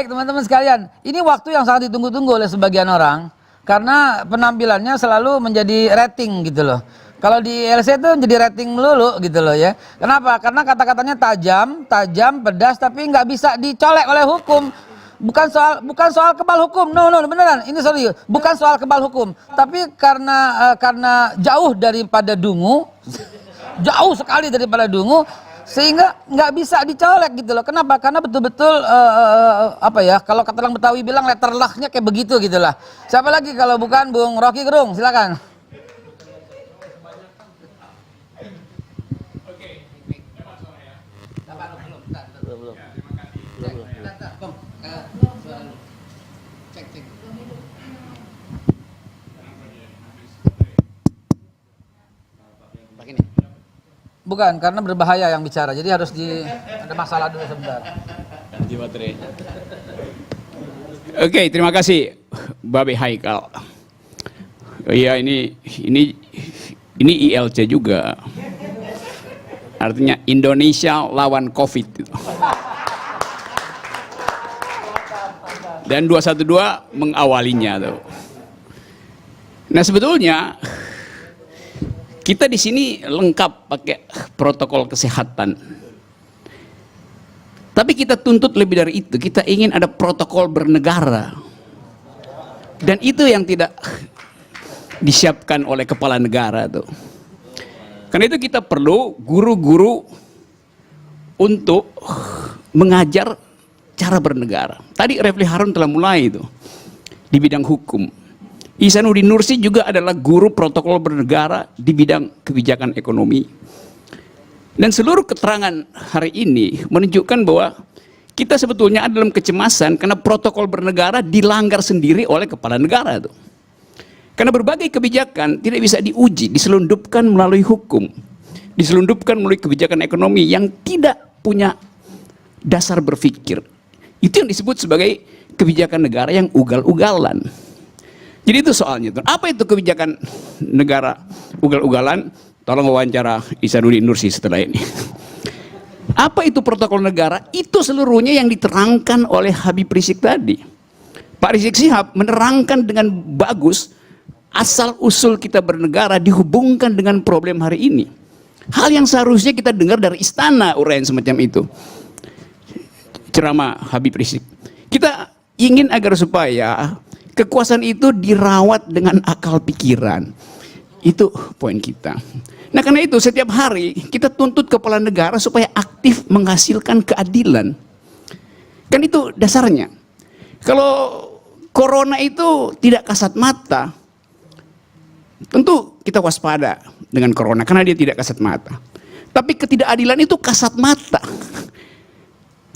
Baik teman-teman sekalian, ini waktu yang sangat ditunggu-tunggu oleh sebagian orang karena penampilannya selalu menjadi rating gitu loh. Kalau di LC itu jadi rating melulu gitu loh ya. Kenapa? Karena kata-katanya tajam, pedas, tapi nggak bisa dicolek oleh hukum. Bukan soal kebal hukum, no beneran, ini sorry, bukan soal kebal hukum, tapi karena jauh daripada dungu, jauh sekali daripada dungu, sehingga nggak bisa dicolek gitu loh. Kenapa? Karena betul-betul apa ya? Kalau kata orang Betawi bilang letter luck-nya kayak begitu gitulah. Siapa lagi kalau bukan Bung Rocky Gerung? Silakan. Bukan, karena berbahaya yang bicara. Jadi harus ada masalah dulu sebentar. Di baterai. Oke, terima kasih Babe Haikal. Iya, ini ILC juga. Artinya Indonesia lawan Covid. Dan 212 mengawalinya tuh. Nah, sebetulnya kita di sini lengkap pakai protokol kesehatan. Tapi kita tuntut lebih dari itu. Kita ingin ada protokol bernegara. Dan itu yang tidak disiapkan oleh kepala negara tuh. Karena itu kita perlu guru-guru untuk mengajar cara bernegara. Tadi Refli Harun telah mulai itu di bidang hukum. Ihsanuddin Nursi juga adalah guru protokol bernegara di bidang kebijakan ekonomi. Dan seluruh keterangan hari ini menunjukkan bahwa kita sebetulnya ada dalam kecemasan karena protokol bernegara dilanggar sendiri oleh kepala negara tuh. Karena berbagai kebijakan tidak bisa diuji, diselundupkan melalui hukum, diselundupkan melalui kebijakan ekonomi yang tidak punya dasar berpikir. Itu yang disebut sebagai kebijakan negara yang ugal-ugalan. Jadi itu soalnya tuh. Apa itu kebijakan negara ugal-ugalan? Tolong wawancara Ihsanuddin Nursi setelah ini. Apa itu protokol negara? Itu seluruhnya yang diterangkan oleh Habib Rizik tadi. Pak Rizik Sihab menerangkan dengan bagus asal usul kita bernegara dihubungkan dengan problem hari ini. Hal yang seharusnya kita dengar dari istana uraian semacam itu. Ceramah Habib Rizik. Kita ingin agar supaya kekuasaan itu dirawat dengan akal pikiran. Itu poin kita. Nah, karena itu setiap hari kita tuntut kepala negara supaya aktif menghasilkan keadilan. Kan itu dasarnya. Kalau corona itu tidak kasat mata, tentu kita waspada dengan corona karena dia tidak kasat mata. Tapi ketidakadilan itu kasat mata.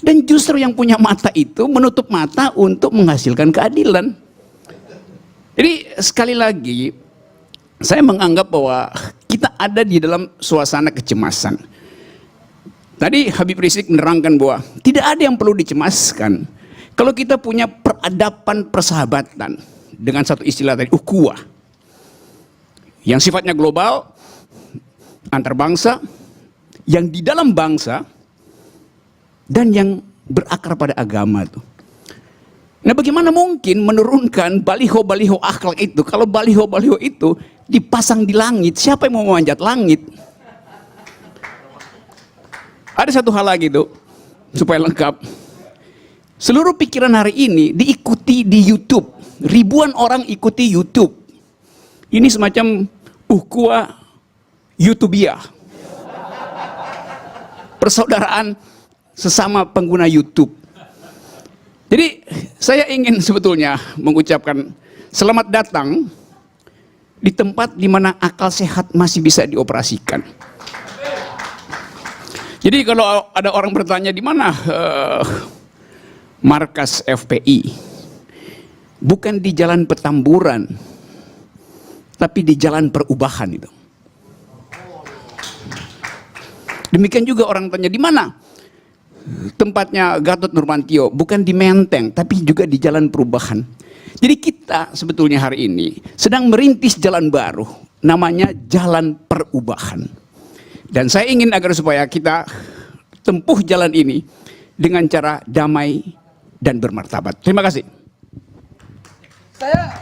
Dan justru yang punya mata itu menutup mata untuk menghasilkan keadilan. Jadi sekali lagi saya menganggap bahwa kita ada di dalam suasana kecemasan. Tadi Habib Rizik menerangkan bahwa tidak ada yang perlu dicemaskan. Kalau kita punya peradaban persahabatan dengan satu istilah tadi, ukhuwah, yang sifatnya global, antar bangsa, yang di dalam bangsa, dan yang berakar pada agama itu. Nah, bagaimana mungkin menurunkan baliho-baliho akhlak itu kalau baliho-baliho itu dipasang di langit? Siapa yang mau memanjat langit? Ada satu hal lagi tuh supaya lengkap. Seluruh pikiran hari ini diikuti di YouTube. Ribuan orang ikuti YouTube. Ini semacam ukhuwah YouTubiah. Persaudaraan sesama pengguna YouTube. Jadi saya ingin sebetulnya mengucapkan selamat datang di tempat di mana akal sehat masih bisa dioperasikan. Jadi kalau ada orang bertanya di mana markas FPI, bukan di Jalan Petamburan, tapi di Jalan Perubahan itu. Demikian juga orang tanya di mana tempatnya Gatot Nurmantio, bukan di Menteng, tapi juga di Jalan Perubahan. Jadi kita sebetulnya hari ini sedang merintis jalan baru, namanya Jalan Perubahan. Dan saya ingin agar supaya kita tempuh jalan ini dengan cara damai, dan bermartabat. Terima kasih. Saya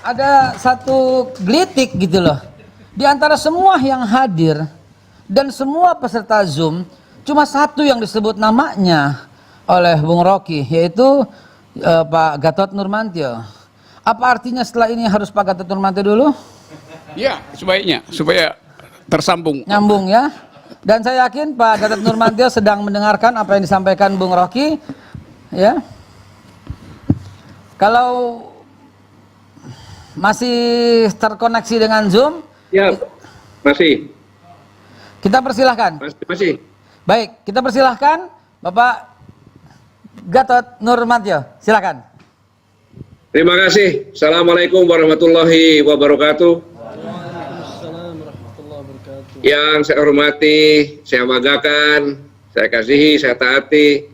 ada satu gelitik gitu loh. Di antara semua yang hadir dan semua peserta Zoom, cuma satu yang disebut namanya oleh Bung Rocky, yaitu Pak Gatot Nurmantio. Apa artinya setelah ini harus Pak Gatot Nurmantio dulu? Ya, sebaiknya supaya tersambung. Nyambung ya. Dan saya yakin Pak Gatot Nurmantio sedang mendengarkan apa yang disampaikan Bung Rocky. Ya. Kalau masih terkoneksi dengan Zoom? Ya, masih. Kita persilahkan. Masih. Baik, kita persilahkan Bapak Gatot Nurmantio. Silakan. Terima kasih. Assalamualaikum warahmatullahi wabarakatuh. Yang saya hormati, saya banggakan, saya kasihi, saya taati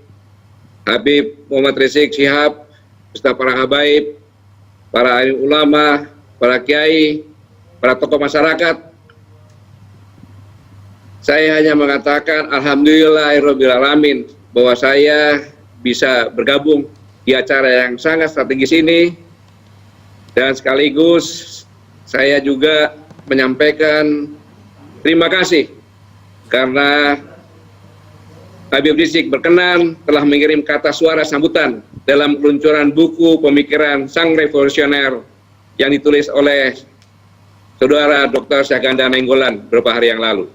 Habib Muhammad Rizik Syihab, beserta para habaib, para alim ulama, para kiai, para tokoh masyarakat. Saya hanya mengatakan alhamdulillahirabbil alamin bahwa saya bisa bergabung di acara yang sangat strategis ini, dan sekaligus saya juga menyampaikan terima kasih karena Habib Rizik berkenan telah mengirim kata suara sambutan dalam peluncuran buku pemikiran Sang Revolusioner yang ditulis oleh Saudara Dr. Syahganda Nainggolan beberapa hari yang lalu.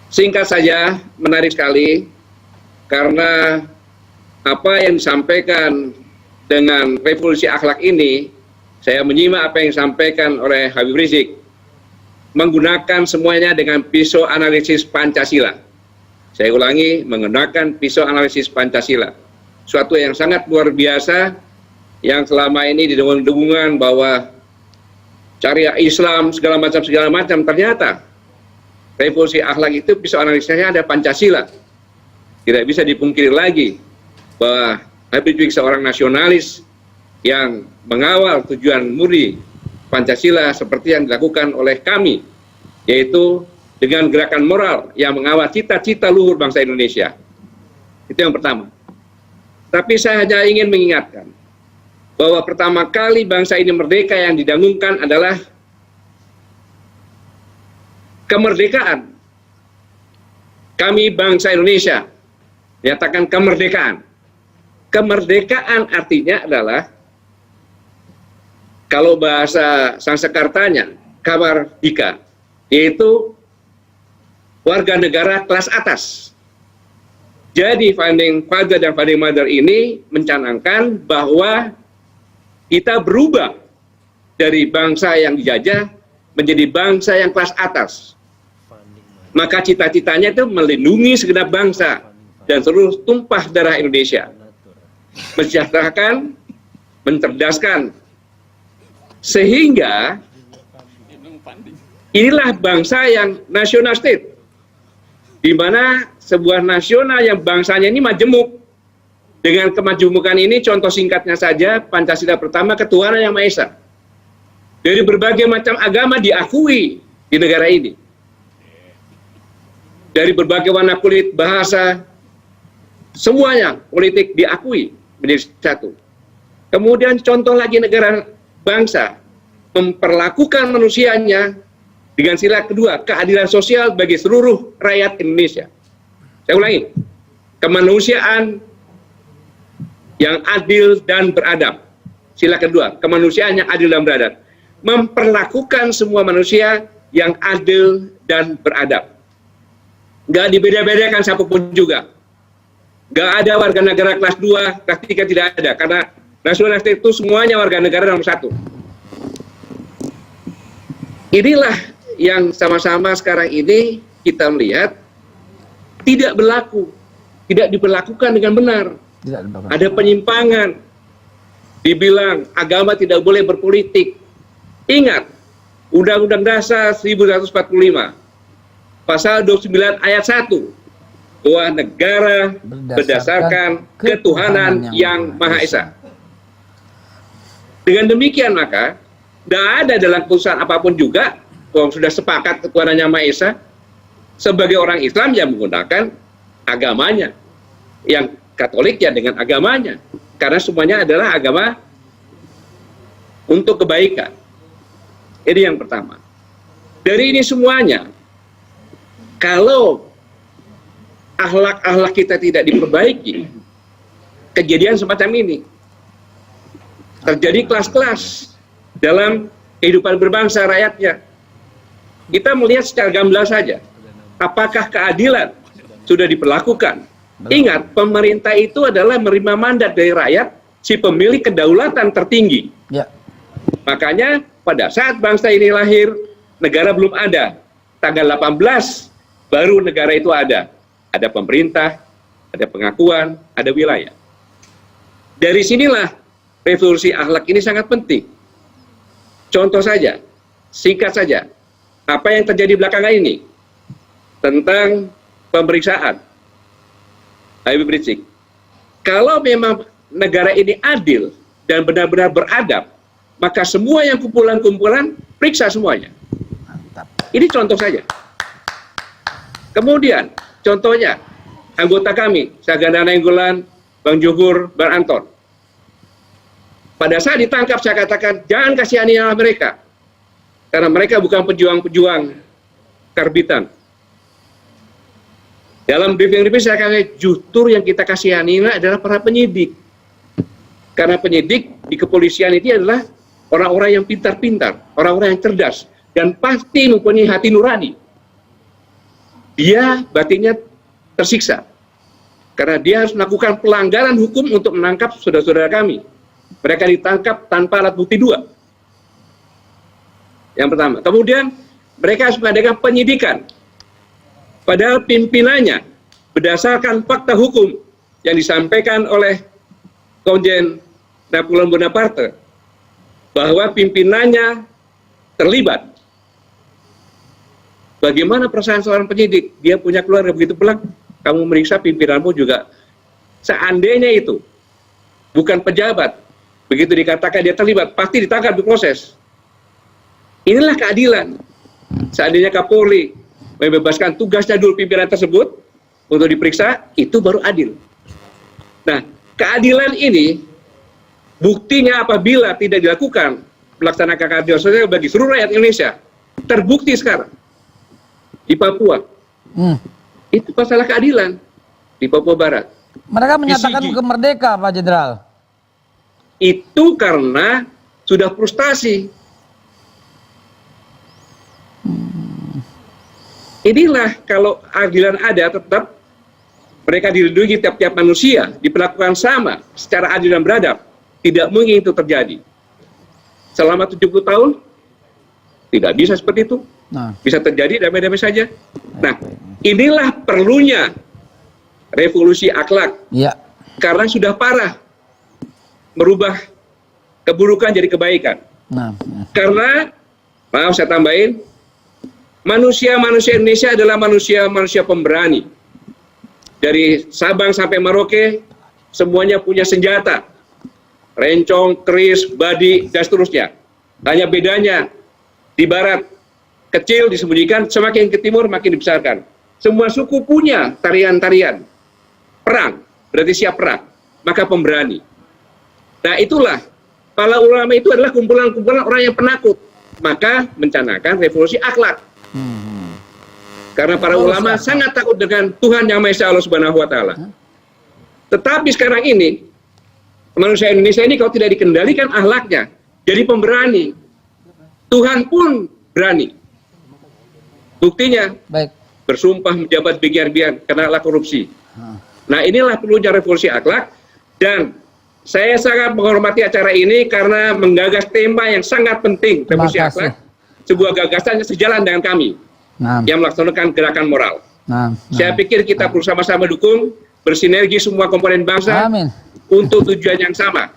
Singkat saja, menarik sekali karena apa yang disampaikan dengan revolusi akhlak ini, saya menyimak apa yang disampaikan oleh Habib Rizik, menggunakan semuanya dengan pisau analisis Pancasila. Saya ulangi, menggunakan pisau analisis Pancasila. Suatu yang sangat luar biasa, yang selama ini didengung-dengungan bahwa syariah Islam segala macam, ternyata revolusi akhlak itu pisau analisisnya ada Pancasila. Tidak bisa dipungkiri lagi bahwa Habib Rizik seorang nasionalis yang mengawal tujuan murni Pancasila seperti yang dilakukan oleh kami, yaitu dengan gerakan moral yang mengawal cita-cita luhur bangsa Indonesia. Itu yang pertama. Tapi saya hanya ingin mengingatkan bahwa pertama kali bangsa ini merdeka yang didengungkan adalah kemerdekaan. Kami bangsa Indonesia nyatakan kemerdekaan. Kemerdekaan artinya adalah, kalau bahasa Sanskertanya, kamardika, yaitu warga negara kelas atas. Jadi founding father dan founding mother ini mencanangkan bahwa kita berubah dari bangsa yang dijajah menjadi bangsa yang kelas atas. Maka cita-citanya itu melindungi segenap bangsa dan seluruh tumpah darah Indonesia, mensejahterakan, mencerdaskan, sehingga inilah bangsa yang national state, di mana sebuah nasional yang bangsanya ini majemuk. Dengan kemajemukan ini, contoh singkatnya saja, Pancasila pertama, ketuhanan yang Maha Esa. Dari berbagai macam agama diakui di negara ini. Dari berbagai warna kulit, bahasa, semuanya politik diakui menjadi satu. Kemudian contoh lagi negara bangsa memperlakukan manusianya dengan sila kedua, keadilan sosial bagi seluruh rakyat Indonesia. Saya ulangi, kemanusiaan yang adil dan beradab. Sila kedua, kemanusiaan yang adil dan beradab. Memperlakukan semua manusia yang adil dan beradab. Nggak dibeda-bedakan siapapun juga. Nggak ada warga negara kelas 2, kelas 3, tidak ada. Karena nasionalis itu semuanya warga negara nomor 1. Inilah yang sama-sama sekarang ini kita melihat tidak berlaku, tidak diperlakukan dengan benar. Ada penyimpangan. Dibilang agama tidak boleh berpolitik. Ingat, Undang-Undang Dasar 1945, Pasal 29 ayat 1, bahwa negara berdasarkan ketuhanan yang Maha Esa. Dengan demikian maka, tidak ada dalam keputusan apapun juga, kalau sudah sepakat ketuhanan yang Maha Esa, sebagai orang Islam yang menggunakan agamanya, yang Katolik ya dengan agamanya, karena semuanya adalah agama untuk kebaikan. Ini yang pertama. Dari ini semuanya, kalau akhlak-akhlak kita tidak diperbaiki, kejadian semacam ini terjadi kelas-kelas dalam kehidupan berbangsa rakyatnya. Kita melihat secara gamblang saja, apakah keadilan sudah diberlakukan. Ingat, pemerintah itu adalah menerima mandat dari rakyat, si pemilik kedaulatan tertinggi. Ya. Makanya pada saat bangsa ini lahir, negara belum ada. Tanggal 18 baru negara itu ada. Ada pemerintah, ada pengakuan, ada wilayah. Dari sinilah revolusi akhlak ini sangat penting. Contoh saja, singkat saja, apa yang terjadi belakangan ini tentang pemeriksaan Habib Rizik. Kalau memang negara ini adil dan benar-benar beradab, maka semua yang kumpulan-kumpulan periksa semuanya. Mantap. Ini contoh saja. Kemudian, contohnya, anggota kami, Saganda Nainggolan, Bang Juhur, Bang Anton. Pada saat ditangkap, saya katakan, jangan kasihanilah mereka. Karena mereka bukan pejuang-pejuang karbitan. Dalam briefing-briefing saya katakan, justru yang kita kasihani adalah para penyidik. Karena penyidik di kepolisian itu adalah orang-orang yang pintar-pintar, orang-orang yang cerdas, dan pasti mempunyai hati nurani. Dia batinnya tersiksa. Karena dia harus melakukan pelanggaran hukum untuk menangkap saudara-saudara kami. Mereka ditangkap tanpa alat bukti 2. Yang pertama. Kemudian mereka harus mengadakan penyidikan. Padahal pimpinannya berdasarkan fakta hukum yang disampaikan oleh Komjen Napoleon Bonaparte bahwa pimpinannya terlibat. Bagaimana perasaan seorang penyidik? Dia punya keluarga begitu pulang, kamu meriksa pimpinanmu juga. Seandainya itu bukan pejabat, begitu dikatakan dia terlibat, pasti ditangkap, diproses. Inilah keadilan. Seandainya Kapolri membebaskan tugasnya dulu pimpinan tersebut untuk diperiksa, itu baru adil. Nah, keadilan ini buktinya apabila tidak dilakukan melaksanakan keadilan sosial bagi seluruh rakyat Indonesia, terbukti sekarang di Papua. Itu masalah keadilan di Papua Barat. Mereka menyatakan Di Sigi. merdeka, Pak Jenderal. Itu karena sudah frustasi. Inilah kalau keadilan ada, tetap mereka dilindungi tiap-tiap manusia, diperlakukan sama secara adil dan beradab. Tidak mungkin itu terjadi. Selama 70 tahun, tidak bisa seperti itu. Nah, Bisa terjadi damai-damai saja. Nah, inilah perlunya revolusi akhlak. iya. Karena sudah parah merubah keburukan jadi kebaikan. Nah, Karena, maaf saya tambahin, manusia-manusia Indonesia adalah manusia-manusia pemberani. Dari Sabang sampai Merauke, semuanya punya senjata. Rencong, keris, badi, dan seterusnya. Hanya bedanya, di barat kecil disembunyikan, semakin ke timur makin dibesarkan. Semua suku punya tarian-tarian. Perang, berarti siap perang. Maka pemberani. Nah itulah, para ulama itu adalah kumpulan-kumpulan orang yang penakut. Maka mencanangkan revolusi akhlak. Karena para ulama sangat takut dengan Tuhan Yang Maha Esa Allah Subhanahu wa Ta'ala. Tetapi sekarang ini, manusia Indonesia ini kalau tidak dikendalikan akhlaknya, jadi pemberani. Tuhan pun berani. Buktinya, baik. bersumpah menjabat biar-biar karena korupsi. Nah inilah perlunya revolusi akhlak. Dan saya sangat menghormati acara ini karena menggagas tema yang sangat penting, revolusi Terima kasih. akhlak. Sebuah gagasan yang sejalan dengan kami Nah, yang melaksanakan gerakan moral. nah, Saya pikir kita perlu sama-sama dukung, bersinergi semua komponen bangsa amin. untuk tujuan yang sama,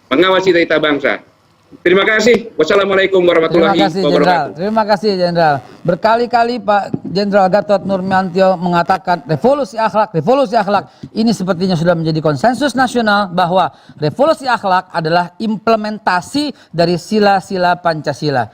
mengawal cita-cita bangsa. Terima kasih. Wassalamualaikum Terima warahmatullahi kasih Jenderal. wabarakatuh. Terima kasih Jenderal. Berkali-kali Pak Jenderal Gatot Nurmantio mengatakan revolusi akhlak, revolusi akhlak. Ini sepertinya sudah menjadi konsensus nasional bahwa revolusi akhlak adalah implementasi dari sila-sila Pancasila.